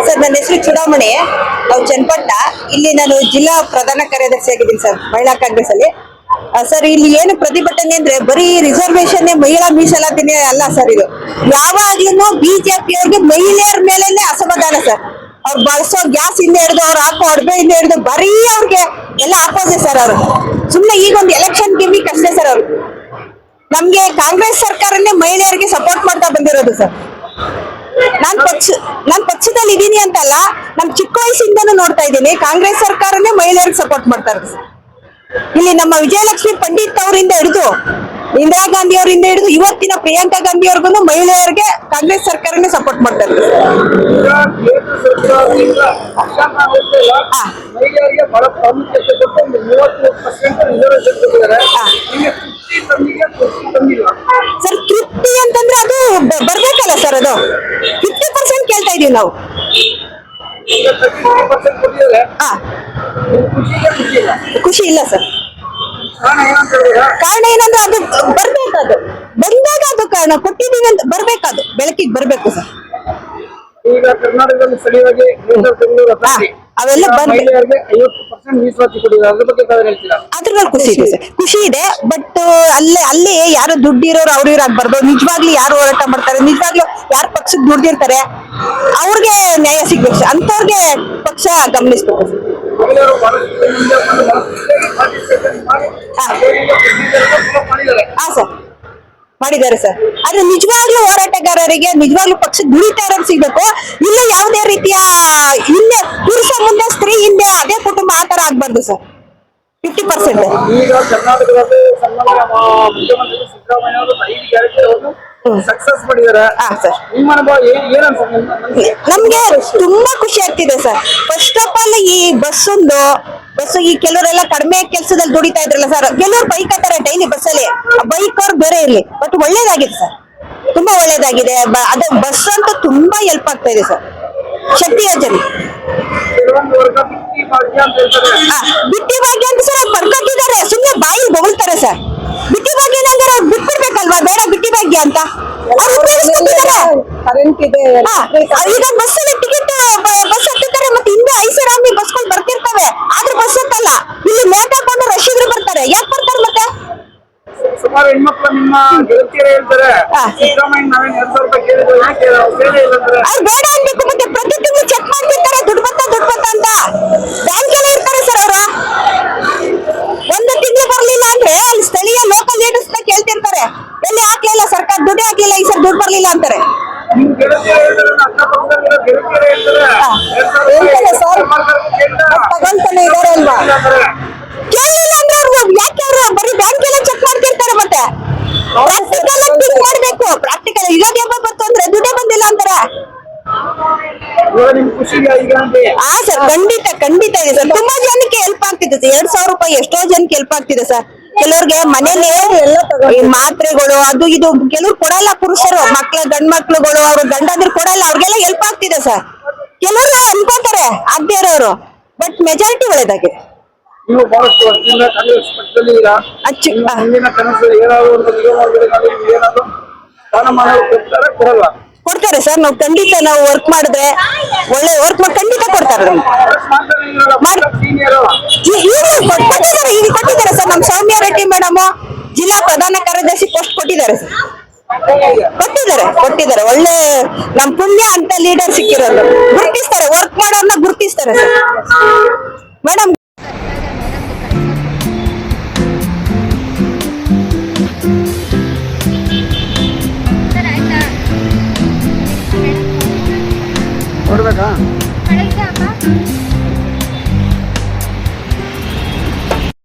Sir, ನನ್ನ ಹೆಸರು ಚುಡಾಮಣಿ. ನಾವು ಚನ್ನಪಟ್ಟ. ಇಲ್ಲಿ ನಾನು ಜಿಲ್ಲಾ ಪ್ರಧಾನ ಕಾರ್ಯದರ್ಶಿ ಆಗಿದ್ದೀನಿ ಸರ್, ಮಹಿಳಾ ಕಾಂಗ್ರೆಸ್ ಅಲ್ಲಿ. ಸರ್, ಇಲ್ಲಿ ಏನು ಪ್ರತಿಭಟನೆ ಅಂದ್ರೆ ಬರೀ ರಿಸರ್ವೇಶನ್ ಮಹಿಳಾ ಮೀಸಲಾತಿನೇ ಅಲ್ಲ ಸರ್. ಇದು ಯಾವಾಗ್ಲೂ ಬಿಜೆಪಿ ಅವ್ರಿಗೆ ಮಹಿಳೆಯರ ಮೇಲೆನೆ ಅಸಮಾಧಾನ ಸರ್. ಅವ್ರು ಬಳಸೋ ಗ್ಯಾಸ್ ಇಂದ ಹಿಡಿದು ಅವ್ರು ಹಾಕೋ ಅಡ್ಬೆ ಇಂದ ಹಿಡಿದು ಬರೀ ಅವ್ರಿಗೆ ಎಲ್ಲ ಹಾಕೋದೆ ಸರ್. ಅವರು ಸುಮ್ನೆ ಈಗ ಒಂದು ಎಲೆಕ್ಷನ್ ಗಿಮಿಕ್ ಅಷ್ಟೇ ಸರ್. ಅವ್ರು ನಮ್ಗೆ ಕಾಂಗ್ರೆಸ್ ಸರ್ಕಾರನೇ ಮಹಿಳೆಯರಿಗೆ ಸಪೋರ್ಟ್ ಮಾಡ್ತಾ ಬಂದಿರೋದು ಸರ್. ನಾನ್ ಪಕ್ಷದಲ್ಲಿ ಇದೀನಿ ಅಂತಲ್ಲ, ನಮ್ ಚಿಕ್ಕ ವಯಸ್ಸಿಂದನೂ ನೋಡ್ತಾ ಇದ್ದೀನಿ ಕಾಂಗ್ರೆಸ್ ಸರ್ಕಾರನೇ ಮಹಿಳೆಯರಿಗೆ ಸಪೋರ್ಟ್ ಮಾಡ್ತಾ ಇರೋದು ಸರ್. ಇಲ್ಲಿ ನಮ್ಮ ವಿಜಯಲಕ್ಷ್ಮಿ ಪಂಡಿತ್ ಅವರಿಂದ ಹಿಡಿದು ಇಂದಿರಾ ಗಾಂಧಿ ಅವರಿಂದ ಹಿಡಿದು ಇವತ್ತಿನ ಪ್ರಿಯಾಂಕಾ ಗಾಂಧಿ ಅವ್ರಿಗೂ ಮಹಿಳೆಯರಿಗೆ ಕಾಂಗ್ರೆಸ್ ಸರ್ಕಾರನೇ ಸಪೋರ್ಟ್ ಮಾಡ್ತಾ ಇರೋದು. ಸರ್, ತೃಪ್ತಿ ಅಂತಂದ್ರೆ ಅದು ಬರ್ಬೇಕಲ್ಲ ಸರ್. ಅದು 50% ಕೇಳ್ತಾ ಇದೀವಿ ನಾವು. ಖುಷಿ ಇಲ್ಲ ಸರ್. ಕಾರಣ ಏನಂದ್ರೆ ಅದು ಬರ್ಬೇಕದು ಬಂದಾಗ ಅದು ಕಾರಣ ಕೊಟ್ಟಿದ್ದೀವಿ ಅಂತ ಬರ್ಬೇಕದು ಬೆಳಕಿಗೆ ಬರ್ಬೇಕು ಸರ್. ಈಗ ಕರ್ನಾಟಕದಲ್ಲಿ ಸ್ಥಳೀಯವಾಗಿ ಅವೆಲ್ಲ ಅದ್ರ ಖುಷಿ ಇದೆ ಸರ್. ಖುಷಿ ಇದೆ. ಬಟ್ ಅಲ್ಲಿ ಯಾರು ದುಡ್ಡಿರೋರು ಅವ್ರು ಇವ್ರು ಆಗ್ಬಾರ್ದು. ನಿಜವಾಗ್ಲೂ ಯಾರು ಹೋರಾಟ ಮಾಡ್ತಾರೆ, ನಿಜವಾಗ್ಲೂ ಯಾರು ಪಕ್ಷಕ್ಕೆ ದುಡ್ಡಿರ್ತಾರೆ ಅವ್ರಿಗೆ ನ್ಯಾಯ ಸಿಗ್ಬೇಕು ಸರ್. ಅಂತವ್ರಿಗೆ ಪಕ್ಷ ಗಮನಿಸ್ಬೇಕು ಸರ್. ಹಾ ಸರ್, ಮಾಡಿದ್ದಾರೆ ಸರ್. ಆದ್ರೆ ನಿಜವಾಗ್ಲೂ ಹೋರಾಟಗಾರರಿಗೆ ನಿಜವಾಗ್ಲೂ ಪಕ್ಷ ದುಡಿತಾ ಇರೋರು ಸಿಗ್ಬೇಕು. ಇಲ್ಲ ಯಾವುದೇ ರೀತಿಯ ಹಿಂದೆ ಪುರುಷ ಮುಂದೆ ಸ್ತ್ರೀ ಹಿಂದೆ ಅದೇ ಕುಟುಂಬ ಆತರ ಆಗ್ಬಾರ್ದು ಸರ್. 50%. ಈಗ ಕರ್ನಾಟಕದಲ್ಲಿ ಮುಖ್ಯಮಂತ್ರಿ ಸಿದ್ದರಾಮಯ್ಯ ಅವರು 5 ಗ್ಯಾರಂಟಿ ಸಕ್ಸಸ್ ಮಾಡಿದ್ದಾರೆ. ನಿಮ್ಮ ಅನುಭವ ನಮ್ಗೆ ತುಂಬಾ ಖುಷಿ ಆಗ್ತಿದೆ ಸರ್. ಫಸ್ಟ್ ಆಫ್ ಆಲ್ ಈ ಬಸ್ ಈ ಕೆಲವರೆಲ್ಲ ಕಡಿಮೆ ಕೆಲಸದಲ್ಲಿ ದುಡಿತಾ ಇದ್ರಲ್ಲ ಸರ್, ಕೆಲವರು ಬೈಕ್ ಹತ್ತಾರೆ ಡೈಲಿ ಬಸ್ಸಲ್ಲಿ. ಬೈಕ್ ಅವ್ರು ಬೇರೆ ಇರ್ಲಿ, ಬಟ್ ಒಳ್ಳೇದಾಗಿದೆ ಸರ್, ತುಂಬಾ ಒಳ್ಳೇದಾಗಿದೆ. ಅದು ಬಸ್ ಅಂತ ತುಂಬಾ ಹೆಲ್ಪ್ ಆಗ್ತಾ ಇದೆ ಸರ್. ಶಕ್ತಿ ಯೋಜನೆ ಬಿಟ್ಟಿ ಭಾಗ್ಯ ಅಂತ ಸರ್ ಬರ್ಕೊಟ್ಟಿದ್ದಾರೆ. ಸುಮ್ಮನೆ ಬಾಯಿ ಬೊಗಳ್ತಾರೆ ಸರ್. ಬಿಟ್ಟಿ ಭಾಗ್ಯ ಏನಂದ್ರೆ ಅವ್ರು ಬಿಟ್ಬಿಡ್ಬೇಕಲ್ವಾ, ಬೇಡ ಬಿಟ್ಟಿ ಭಾಗ್ಯ ಅಂತ ಅವ್ರು ಈಗ ಬಸ್ಸಲ್ಲಿ ಟಿಕೆಟ್ ಬಸ್ ಹತ್ತಿದ್ದಾರೆ. ಮತ್ತೆ ಹಿಂದೆ ಐಷಾರಾಮಿ ಬಸ್ಗಳು ಬರ್ತಿರ್ತವೆ, ಆದ್ರೆ ಬಸ್ ಹತ್ತಲ್ಲ. ಇಲ್ಲಿ ನೋಟ್ ಹಾಕೊಂಡು ರಶ್ ಇದ್ರು ಬರ್ತಾರೆ. ಯಾಕೆ ಬರ್ತಾರೆ ಮತ್ತೆ? ಸುಮಾರು ಹೆಣ್ಮಕ್ಳು ನಿಮ್ಮ ಗೆಳತಿಯರು ಹೇಳ್ತಾರೆ ಸಿದ್ದರಾಮಯ್ಯ ನಾವೇನು 2,000 ರೂಪಾಯಿ ಕೇಳಿದ್ರು ಯಾಕೆ ಬೇಡ ಇಲ್ಲಂದ್ರೆ ಅವ್ರು ಬೇಡ ಅನ್ಬೇಕು. ಮತ್ತೆ ಪ್ರತಿ ತಿಂಗಳು ಚೆಕ್ ಮಾಡ್ತಿರ್ತಾರೆ ದುಡ್ಡು ಬತ್ತ ಅಂತ ಬ್ಯಾಂಕಲ್ಲೇ ಇರ್ತಾರೆ ಸರ್. ಅವರು ಒಂದು ತಿಂಗಳು ಬರ್ಲಿಲ್ಲ ಅಂದ್ರೆ ಅಲ್ಲಿ ಸ್ಥಳೀಯ ಲೋಕಲ್ ಲೀಡರ್ಸ್ ಕೇಳ್ತಿರ್ತಾರೆ, ಎಲ್ಲಿ ಹಾಕ್ಲಿಲ್ಲ ಸರ್ಕಾರ ದುಡ್ಡು ಹಾಕ್ಲಿಲ್ಲ, ಈ ಸರ್ ದುಡ್ಡು ಬರ್ಲಿಲ್ಲ ಅಂತಾರೆ. ನಿಮ್ ಗೆಳತಿಯರು ಹೇಳ್ತಾರೆ, ಅಕ್ಕಪಕ್ಕದಲ್ಲಿರೋ ಗೆಳತಿಯರು ಹೇಳ್ತಾರೆ ಸರ್ ತಗೊಂತಾನೆ ಇದಾರೆ ಅಲ್ವಾ. ಕೇಳಿಲ್ಲ ಅಂದ್ರೆ ಅವ್ರು ಯಾಕೆ ಅವರು ಬರೀ ಬ್ಯಾಂಕ್ ಎಲ್ಲ ಚೆಕ್ ಮಾಡ್ತಿರ್ತಾರೆ. ಮತ್ತೆ ಪ್ರಾಕ್ಟಿಕಲ್ ಮಾಡ್ಬೇಕು. ಪ್ರಾಕ್ಟಿಕಲ್ ಇರೋದು ಯಾವಾಗ ಬಂತು ಅಂದ್ರೆ ದುಡ್ಡೇ ಬಂದಿಲ್ಲ ಅಂತಾರೆ. ಹಾ ಸರ್, ಖಂಡಿತ ಇದೆ ಸರ್. ತುಂಬಾ ಜನಕ್ಕೆ ಹೆಲ್ಪ್ ಆಗ್ತಿದೆ ಸರ್. 2,000 ರೂಪಾಯಿ ಎಷ್ಟೋ ಜನಕ್ಕೆ ಹೆಲ್ಪ್ ಆಗ್ತಿದೆ ಸರ್. ಕೆಲವ್ರಿಗೆ ಮನೇಲಿ ಮಾತ್ರೆಗಳು ಅದು ಇದು ಕೆಲವ್ರು ಕೊಡಲ್ಲ. ಪುರುಷರು ಗಂಡ್ ಮಕ್ಳುಗಳು ಅವ್ರ ಗಂಡಂದ್ರು ಕೊಡಲ್ಲ, ಅವ್ರಿಗೆಲ್ಲ ಹೆಲ್ಪ್ ಆಗ್ತಿದೆ ಸರ್. ಕೆಲವರು ಅನ್ಕೋತಾರೆ ಆಗದೆ ಇರೋರು, ಬಟ್ ಮೆಜಾರಿಟಿ ಒಳ್ಳೇದಾಗಿದೆ. ನೀವು ಬಹಳಷ್ಟು ವರ್ಷದಿಂದ ಕಾಂಗ್ರೆಸ್ ಪಕ್ಷದಲ್ಲಿ ಮುಂದಿನ ಕನಸು ಏನಾದ್ರು ಸ್ಥಾನಮಾನ ಕೊಡಲ್ಲ? ಕೊಡ್ತಾರೆ ಸರ್. ನಾವು ಖಂಡಿತ ನಾವು ವರ್ಕ್ ಮಾಡಿದ್ರೆ ಒಳ್ಳೆ ವರ್ಕ್ ಖಂಡಿತ ಕೊಡ್ತಾರೆ. ಈಗ ಕೊಟ್ಟಿದ್ದಾರೆ ಸರ್. ನಮ್ ಸೌಮ್ಯ ರೆಡ್ಡಿ ಮೇಡಮ್ ಜಿಲ್ಲಾ ಪ್ರಧಾನ ಕಾರ್ಯದರ್ಶಿ ಪೋಸ್ಟ್ ಕೊಟ್ಟಿದ್ದಾರೆ ಸರ್. ಕೊಟ್ಟಿದ್ದಾರೆ. ಒಳ್ಳೆ ನಮ್ ಪುಣ್ಯ ಅಂತ ಲೀಡರ್ ಸಿಕ್ಕಿರೋದು. ಗುರುತಿಸ್ತಾರೆ, ವರ್ಕ್ ಮಾಡೋರ್ನ ಗುರುತಿಸ್ತಾರೆ ಸರ್ ಮೇಡಮ್. ಕೊಡ್ಬೇಕಾ?